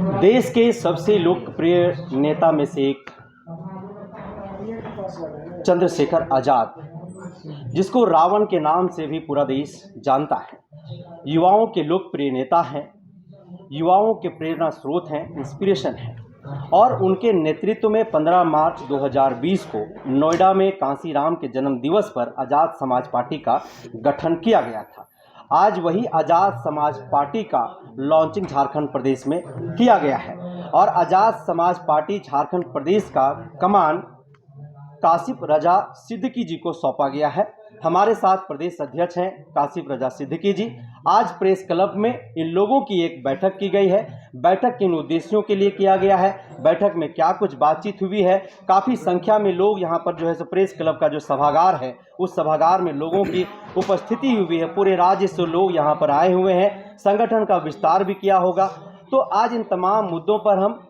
देश के सबसे लोकप्रिय नेता में से एक चंद्रशेखर आज़ाद, जिसको रावण के नाम से भी पूरा देश जानता है, युवाओं के लोकप्रिय नेता हैं, युवाओं के प्रेरणा स्रोत हैं, इंस्पिरेशन हैं। और उनके नेतृत्व में 15 मार्च 2020 को नोएडा में कांसीराम के जन्म दिवस पर आज़ाद समाज पार्टी का गठन किया गया था। आज वही आज़ाद समाज पार्टी का लॉन्चिंग झारखंड प्रदेश में किया गया है और आज़ाद समाज पार्टी झारखंड प्रदेश का कमान काशिफ रजा सिद्दीकी जी को सौंपा गया है। हमारे साथ प्रदेश अध्यक्ष हैं काशिफ रजा सिद्दीकी जी। आज प्रेस क्लब में इन लोगों की एक बैठक की गई है। बैठक किन उद्देश्यों के लिए किया गया है, बैठक में क्या कुछ बातचीत हुई है, काफ़ी संख्या में लोग यहाँ पर जो है सो प्रेस क्लब का जो सभागार है उस सभागार में लोगों की उपस्थिति हुई है। पूरे राज्य से लोग यहाँ पर आए हुए हैं, संगठन का विस्तार भी किया होगा। तो आज इन तमाम मुद्दों पर हम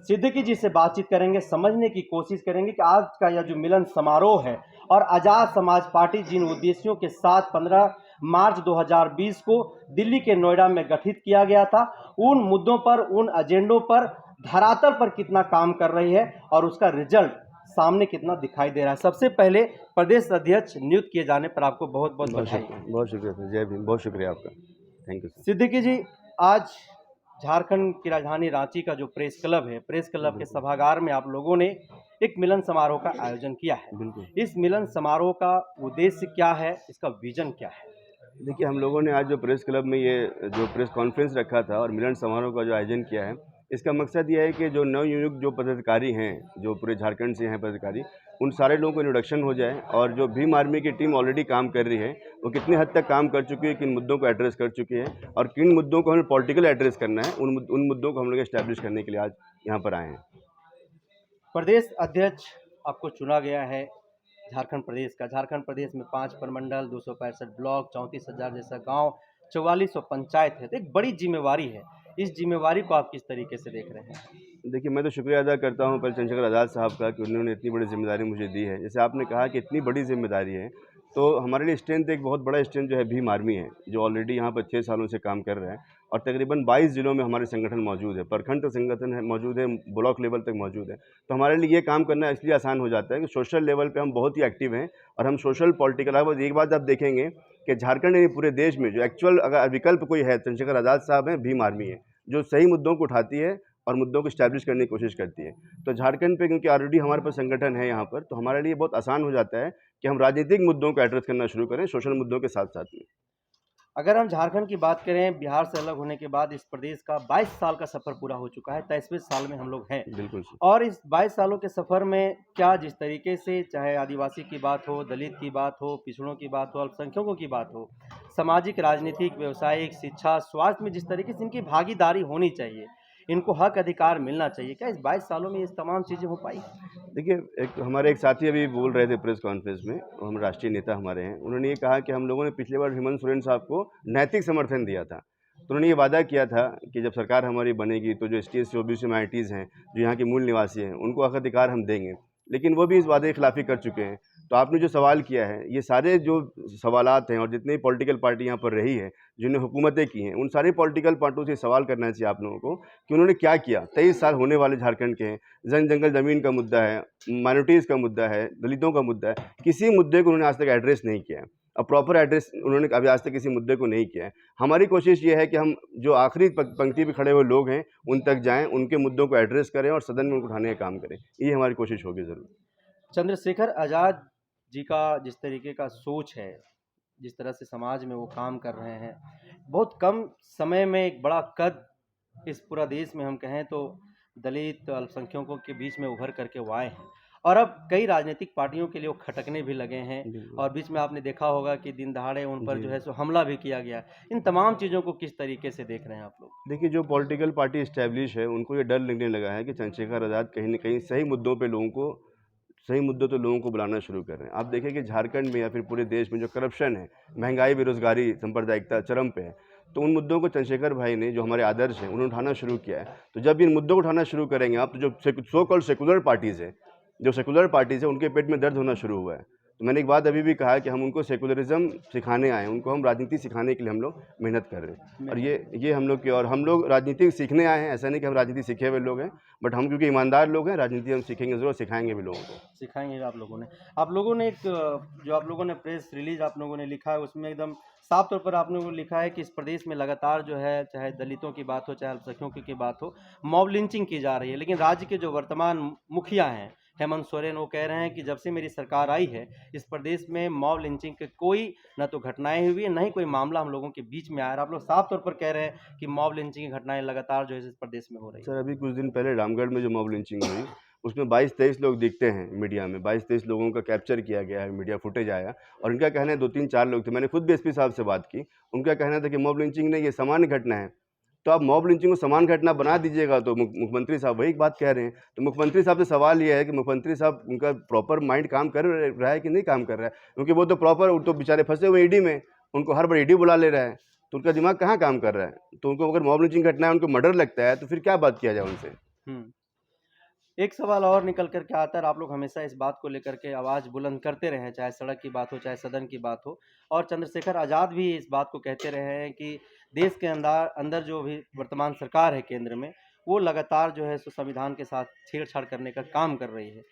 सिद्दीकी जी से बातचीत करेंगे, समझने की कोशिश करेंगे कि आज का यह जो मिलन समारोह है और आज़ाद समाज पार्टी जिन उद्देश्यों के साथ 15 मार्च 2020 को दिल्ली के नोएडा में गठित किया गया था, उन मुद्दों पर, उन एजेंडों पर धरातल पर कितना काम कर रही है और उसका रिजल्ट सामने कितना दिखाई दे रहा है। सबसे पहले प्रदेश अध्यक्ष नियुक्त किए जाने पर आपको बहुत बहुत बधाई। बहुत शुक्रिया सर, जय भीम। बहुत शुक्रिया आपका, थैंक यू सर। सिद्दीकी जी, आज झारखंड की राजधानी रांची का जो प्रेस क्लब है, प्रेस क्लब के सभागार में आप लोगों ने एक मिलन समारोह का आयोजन किया है। बिल्कुल। इस मिलन समारोह का उद्देश्य क्या है, इसका विजन क्या है? देखिए, हम लोगों ने आज जो प्रेस क्लब में ये जो प्रेस कॉन्फ्रेंस रखा था और मिलन समारोह का जो आयोजन किया है, इसका मकसद ये है कि जो नवनियुक्त जो पदाधिकारी हैं, जो पूरे झारखंड से हैं पदाधिकारी, उन सारे लोगों को इंट्रोडक्शन हो जाए और जो भीम आर्मी की टीम ऑलरेडी काम कर रही है वो कितनी हद तक काम कर चुकी है, किन मुद्दों को एड्रेस कर चुकी है और किन मुद्दों को हमें पॉलिटिकल एड्रेस करना है, उन मुद्दों को हम लोग एस्टैब्लिश करने के लिए आज यहाँ पर आए हैं। प्रदेश अध्यक्ष आपको चुना गया है झारखंड प्रदेश का। झारखंड प्रदेश में 5 प्रमंडल, 265 ब्लॉक, 34,000 जैसा गांव, 4400 पंचायत है, तो एक बड़ी जिम्मेवारी है। इस जिम्मेवारी को आप किस तरीके से देख रहे हैं? देखिए, मैं तो शुक्रिया अदा करता हूँ पहले चंद्रशेखर आज़ाद साहब का कि उन्होंने इतनी बड़ी ज़िम्मेदारी मुझे दी है। जैसे आपने कहा कि इतनी बड़ी ज़िम्मेदारी है, तो हमारे लिए स्ट्रेंथ, एक बहुत बड़ा स्ट्रेंथ जो है भीम आर्मी है, जो ऑलरेडी यहाँ पर 6 सालों से काम कर रहा है और तकरीबन 22 ज़िलों में हमारे संगठन मौजूद है, प्रखंड तक संगठन है मौजूद है, ब्लॉक लेवल तक मौजूद है। तो हमारे लिए ये काम करना इसलिए आसान हो जाता है कि सोशल लेवल पे हम बहुत ही एक्टिव हैं और हम सोशल पॉलिटिकल। अब एक बात आप देखेंगे कि झारखंड यानी पूरे देश में जो एक्चुअल अगर विकल्प कोई है, चंद्रशेखर आज़ाद साहब हैं, भीम आर्मी है, जो सही मुद्दों को उठाती है और मुद्दों को इस्टेब्लिश करने की कोशिश करती है। तो झारखंड पे क्योंकि ऑलरेडी हमारे पास संगठन है यहाँ पर, तो हमारे लिए बहुत आसान हो जाता है कि हम राजनीतिक मुद्दों को एड्रेस करना शुरू करें सोशल मुद्दों के साथ साथ में। अगर हम झारखंड की बात करें, बिहार से अलग होने के बाद इस प्रदेश का 22 साल का सफ़र पूरा हो चुका है, 23वें साल में हम लोग हैं। बिल्कुल। और इस 22 सालों के सफ़र में क्या जिस तरीके से, चाहे आदिवासी की बात हो, दलित की बात हो, पिछड़ों की बात हो, अल्पसंख्यकों की बात हो, सामाजिक, राजनीतिक, व्यवसायिक, शिक्षा, स्वास्थ्य में जिस तरीके से इनकी भागीदारी होनी चाहिए, इनको हक अधिकार मिलना चाहिए, क्या इस 22 सालों में ये तमाम चीज़ें हो पाई? देखिए, हमारे एक साथी अभी बोल रहे थे प्रेस कॉन्फ्रेंस में, हम राष्ट्रीय नेता हमारे हैं, उन्होंने ये कहा कि हम लोगों ने पिछली बार हेमंत सोरेन साहब को नैतिक समर्थन दिया था। तो उन्होंने ये वादा किया था कि जब सरकार हमारी बनेगी तो जो एसटी, एससी, ओबीसी माइनॉरिटीज़ हैं, जो यहाँ के मूल निवासी हैं, उनको हक अधिकार हम देंगे। लेकिन वो भी इस वादे की खिलाफ़ी कर चुके हैं। तो आपने जो सवाल किया है, ये सारे जो सवालात हैं और जितनी पॉलिटिकल पार्टी यहाँ पर रही है, जिन्होंने हुकूमतें की हैं, उन सारी पॉलिटिकल पार्टियों से सवाल करना चाहिए आप लोगों को कि उन्होंने क्या किया। 23 साल होने वाले झारखंड के हैं, जंगल ज़मीन का मुद्दा है, माइनॉरिटीज़ का मुद्दा है, दलितों का मुद्दा है, किसी मुद्दे को उन्होंने आज तक एड्रेस नहीं किया है और प्रॉपर एड्रेस उन्होंने अभी आज तक किसी मुद्दे को नहीं किया है। हमारी कोशिश ये है कि हम जो आखिरी पंक्ति पे खड़े हुए लोग हैं, उन तक जाएँ, उनके मुद्दों को एड्रेस करें और सदन में उनको उठाने का काम करें। ये हमारी कोशिश होगी ज़रूर। चंद्रशेखर आज़ाद जी का जिस तरीके का सोच है, जिस तरह से समाज में वो काम कर रहे हैं, बहुत कम समय में एक बड़ा कद इस पूरा देश में हम कहें तो दलित, अल्पसंख्यकों के बीच में उभर करके वो आए हैं और अब कई राजनीतिक पार्टियों के लिए वो खटकने भी लगे हैं। और बीच में आपने देखा होगा कि दिन दहाड़े उन पर जो है सो हमला भी किया गया। इन तमाम चीज़ों को किस तरीके से देख रहे हैं आप लोग? देखिए, जो पॉलिटिकल पार्टी इस्टेब्लिश है, उनको ये डर लगने लगा है कि चंद्रशेखर आज़ाद कहीं न कहीं सही मुद्दों तो लोगों को बुलाना शुरू कर रहे हैं। आप देखें कि झारखंड में या फिर पूरे देश में जो करप्शन है, महंगाई, बेरोज़गारी, सांप्रदायिकता चरम पे है। तो उन मुद्दों को चंद्रशेखर भाई ने, जो हमारे आदर्श हैं, उन्होंने उठाना शुरू किया है। तो जब इन मुद्दों को उठाना शुरू करेंगे आप, तो जो सो कॉल्ड सेकुलर पार्टीज़ हैं, जो सेकुलर पार्टीज़ हैं, उनके पेट में दर्द होना शुरू हुआ है। तो मैंने एक बात अभी भी कहा कि हम उनको सेकुलरिज्म सिखाने आए हैं, उनको हम राजनीति सिखाने के लिए हम लोग मेहनत कर रहे हैं। और ये हम लोग की, और हम लोग राजनीति सीखने आए हैं, ऐसा नहीं कि हम राजनीति सीखे हुए लोग हैं, बट हम क्योंकि ईमानदार लोग हैं, राजनीति हम सीखेंगे ज़रूर, सिखाएंगे भी लोगों को। सिखाएंगे आप लोगों ने एक जो आप लोगों ने प्रेस रिलीज आप लोगों ने लिखा है उसमें एकदम साफ तौर पर आप लोगों ने लिखा है कि इस प्रदेश में लगातार जो है चाहे दलितों की बात हो चाहे अल्पसंख्यकों की बात हो मॉब लिंचिंग की जा रही है। लेकिन राज्य के जो वर्तमान मुखिया हैं हेमंत सोरेन वो कह रहे हैं कि जब से मेरी सरकार आई है इस प्रदेश में मॉब लिंचिंग के कोई न तो घटनाएं हुई है न ही कोई मामला हम लोगों के बीच में आया है। आप लोग साफ तौर पर कह रहे हैं कि मॉब लिंचिंग की घटनाएं लगातार जो है इस प्रदेश में हो रही है। सर अभी कुछ दिन पहले रामगढ़ में जो मॉब लिंचिंग हुई उसमें 22-23 लोग दिखते हैं मीडिया में, 22-23 लोगों का कैप्चर किया गया है, मीडिया फुटेज आया, और उनका कहना है 2-3-4 लोग थे। मैंने खुद भी एसपी साहब से बात की, उनका कहना था कि मॉब लिंचिंग नहीं, ये सामान्य घटना है। तो आप मॉब लिंचिंग को सामान्य घटना बना दीजिएगा, तो मुख्यमंत्री साहब वही बात कह रहे हैं। तो मुख्यमंत्री साहब से सवाल ये है कि मुख्यमंत्री साहब उनका प्रॉपर माइंड काम कर रहा है कि नहीं काम कर रहा है, क्योंकि वो तो प्रॉपर, तो बेचारे फंसे हुए ईडी में, उनको हर बार ईडी बुला ले रहा है, तो उनका दिमाग कहाँ काम कर रहा है। तो उनको अगर मॉब लिंचिंग घटना है, उनको मर्डर लगता है, तो फिर क्या बात किया जाए उनसे। एक सवाल और निकल कर के आता है, आप लोग हमेशा इस बात को लेकर के आवाज़ बुलंद करते रहे हैं, चाहे सड़क की बात हो चाहे सदन की बात हो, और चंद्रशेखर आज़ाद भी इस बात को कहते रहे हैं कि देश के अंदर जो भी वर्तमान सरकार है केंद्र में वो लगातार जो है सो संविधान के साथ छेड़छाड़ करने का काम कर रही है।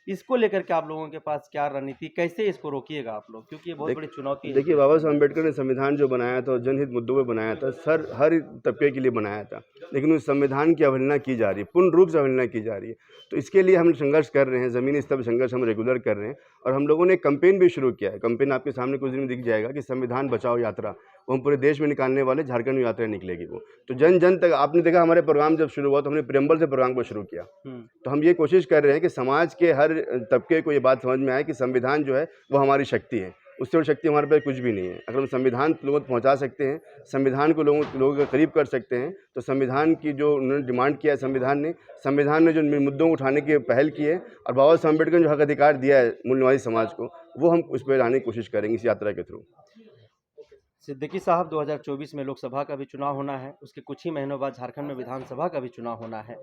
इसको लेकर के आप लोगों के पास क्या रणनीति, कैसे इसको रोकिएगा आप लोग, क्योंकि ये बहुत बड़ी चुनौती है। देखिए, बाबा साहब अम्बेडकर ने संविधान जो बनाया था, जनहित मुद्दों पे बनाया था, हर तबके के लिए बनाया था, लेकिन उस संविधान की अवहेलना की जा रही है, पूर्ण रूप से अवहेलना की जा रही है। तो इसके लिए हम संघर्ष कर रहे हैं, ज़मीनी स्तर पर संघर्ष हम रेगुलर कर रहे हैं, और हम लोगों ने एक कैंपेन भी शुरू किया है। कैंपेन आपके सामने कुछ दिन में दिख जाएगा कि संविधान बचाओ यात्रा, वो हम पूरे देश में निकालने वाले, झारखंड में यात्रा निकलेगी वो। तो जन जन तक, आपने देखा हमारे प्रोग्राम जब शुरू हुआ तो हमने प्रियम्बल से प्रोग्राम को शुरू किया। तो हम ये कोशिश कर रहे हैं कि समाज के हर तबके को ये बात समझ में आए कि संविधान जो है वो हमारी शक्ति है, उससे बड़ी शक्ति हमारे पास कुछ भी नहीं है। अगर हम संविधान लोगों तक पहुंचा सकते हैं, संविधान को लोगों के करीब कर सकते हैं, तो संविधान की जो उन्होंने डिमांड किया है, संविधान ने जो मुद्दों को उठाने की पहल की है, और बाबा साहब अम्बेडकर ने जो हक अधिकार दिया है मूल्यवादी समाज को, वो हम उस पर लाने की कोशिश करेंगे इस यात्रा के थ्रू। सिद्दीकी साहब 2024 में लोकसभा का भी चुनाव होना है, उसके कुछ ही महीनों बाद झारखंड में विधानसभा का भी चुनाव होना है।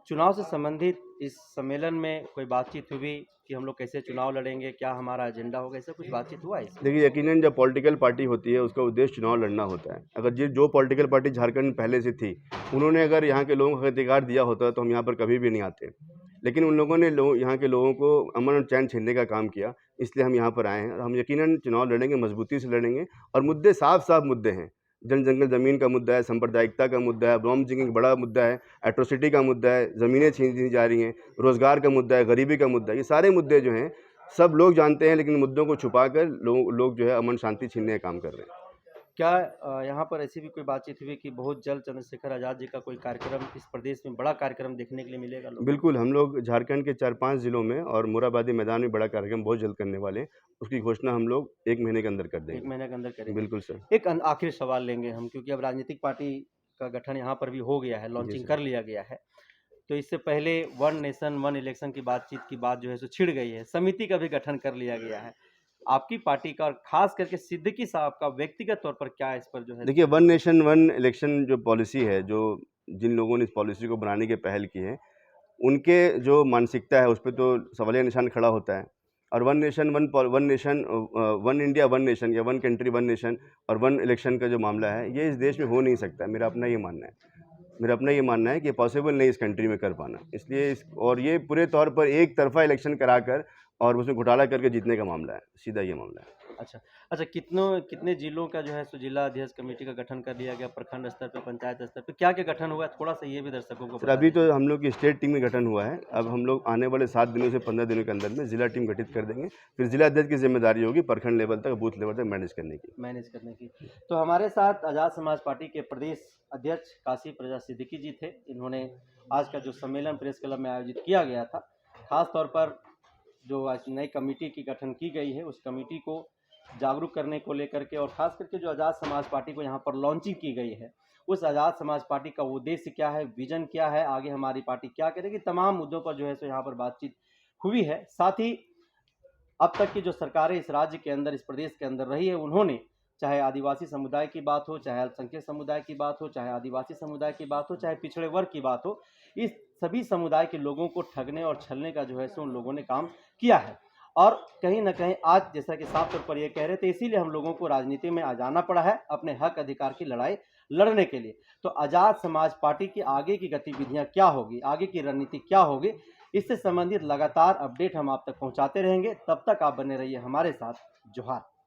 चुनाव से संबंधित इस सम्मेलन में कोई बातचीत हुई कि हम लोग कैसे चुनाव लड़ेंगे, क्या हमारा एजेंडा होगा, ऐसा कुछ बातचीत हुआ है? देखिए, यकीनन जब पॉलिटिकल पार्टी होती है उसका उद्देश्य चुनाव लड़ना होता है। अगर जो पॉलिटिकल पार्टी झारखंड में पहले से थी, उन्होंने अगर यहाँ के लोगों को अधिकार दिया होता तो हम यहाँ पर कभी भी नहीं आते। लेकिन उन लोगों ने यहाँ के लोगों को अमन और चैन छीनने का काम किया, इसलिए हम यहाँ पर आए हैं। और हम यकीनन चुनाव लड़ेंगे, मजबूती से लड़ेंगे, और मुद्दे साफ साफ मुद्दे हैं। जंगल ज़मीन का मुद्दा है, सांप्रदायिकता का मुद्दा है, बॉम्ब जिंग बड़ा मुद्दा है, एट्रोसिटी का मुद्दा है, ज़मीनें छीनी जा रही हैं, रोज़गार का मुद्दा है, गरीबी का मुद्दा है। ये सारे मुद्दे जो हैं सब लोग जानते हैं, लेकिन मुद्दों को छुपाकर लोग जो है अमन शांति छीनने का काम कर रहे हैं। क्या यहाँ पर ऐसी भी कोई बातचीत हुई कि बहुत जल्द चंद्रशेखर आज़ाद जी का कोई कार्यक्रम इस प्रदेश में बड़ा कार्यक्रम देखने के लिए मिलेगा लोगों को? बिल्कुल, हम लोग झारखंड के 4-5 ज़िलों में और मोरहाबादी मैदान में बड़ा कार्यक्रम बहुत जल्द करने वाले हैं। उसकी घोषणा हम लोग 1 महीने के अंदर कर देंगे। 1 महीने के अंदर करेंगे। बिल्कुल सर। एक आखिरी सवाल लेंगे हम, क्योंकि अब राजनीतिक पार्टी का गठन यहाँ पर भी हो गया है, लॉन्चिंग कर लिया गया है। तो इससे पहले वन नेशन वन इलेक्शन की बातचीत की बात जो है सो छिड़ गई है, समिति का भी गठन कर लिया गया है। आपकी पार्टी का और खास करके सिद्दीकी साहब का व्यक्तिगत तौर पर क्या इस पर जो है? देखिए, वन नेशन वन इलेक्शन जो पॉलिसी है, जो जिन लोगों ने इस पॉलिसी को बनाने की पहल की है, उनके जो मानसिकता है उस पे तो सवालिया निशान खड़ा होता है। और one nation one India one nation या वन कंट्री वन नेशन और वन इलेक्शन का जो मामला है, ये इस देश में हो नहीं सकता। मेरा अपना ये मानना है कि पॉसिबल नहीं इस कंट्री में कर पाना। इसलिए और ये पूरे तौर पर एक तरफा इलेक्शन कराकर और उसमें घोटाला करके जीतने का मामला है, सीधा ये मामला है। अच्छा, कितने जिलों का जो है सो जिला अध्यक्ष कमेटी का गठन कर लिया गया, प्रखंड स्तर पे, पंचायत स्तर पे, क्या गठन हुआ है, थोड़ा सा ये भी दर्शकों को सर, अभी तो हम लोग की स्टेट टीम में गठन हुआ है। अब हम लोग आने वाले 7 दिनों से 15 दिनों के अंदर में जिला टीम गठित कर देंगे। फिर जिला अध्यक्ष की जिम्मेदारी होगी प्रखंड लेवल तक, बूथ लेवल तक मैनेज करने की। तो हमारे साथ आज़ाद समाज पार्टी के प्रदेश अध्यक्ष काशी प्रजा सिद्दीकी जी थे। इन्होंने आज का जो सम्मेलन प्रेस क्लब में आयोजित किया गया था, खास तौर पर जो आज नई कमेटी की गठन की गई है, उस कमेटी को जागरूक करने को लेकर के, और ख़ास करके जो आज़ाद समाज पार्टी को यहाँ पर लॉन्चिंग की गई है, उस आज़ाद समाज पार्टी का उद्देश्य क्या है, विजन क्या है, आगे हमारी पार्टी क्या करेगी, तमाम मुद्दों पर जो है सो यहाँ पर बातचीत हुई है। साथ ही अब तक की जो सरकारें इस राज्य के अंदर, इस प्रदेश के अंदर रही है, उन्होंने चाहे आदिवासी समुदाय की बात हो, चाहे अल्पसंख्यक समुदाय की बात हो, चाहे आदिवासी समुदाय की बात हो, चाहे पिछड़े वर्ग की बात हो, इस सभी समुदाय के लोगों को ठगने और छलने का जो है सो उन लोगों ने काम किया है। और कहीं ना कहीं आज जैसा कि साफ तौर पर ये कह रहे थे, इसीलिए हम लोगों को राजनीति में आ जाना पड़ा है अपने हक अधिकार की लड़ाई लड़ने के लिए। तो आज़ाद समाज पार्टी की आगे की गतिविधियां क्या होगी, आगे की रणनीति क्या होगी, इससे संबंधित लगातार अपडेट हम आप तक पहुंचाते रहेंगे। तब तक आप बने रहिए हमारे साथ। जोहार।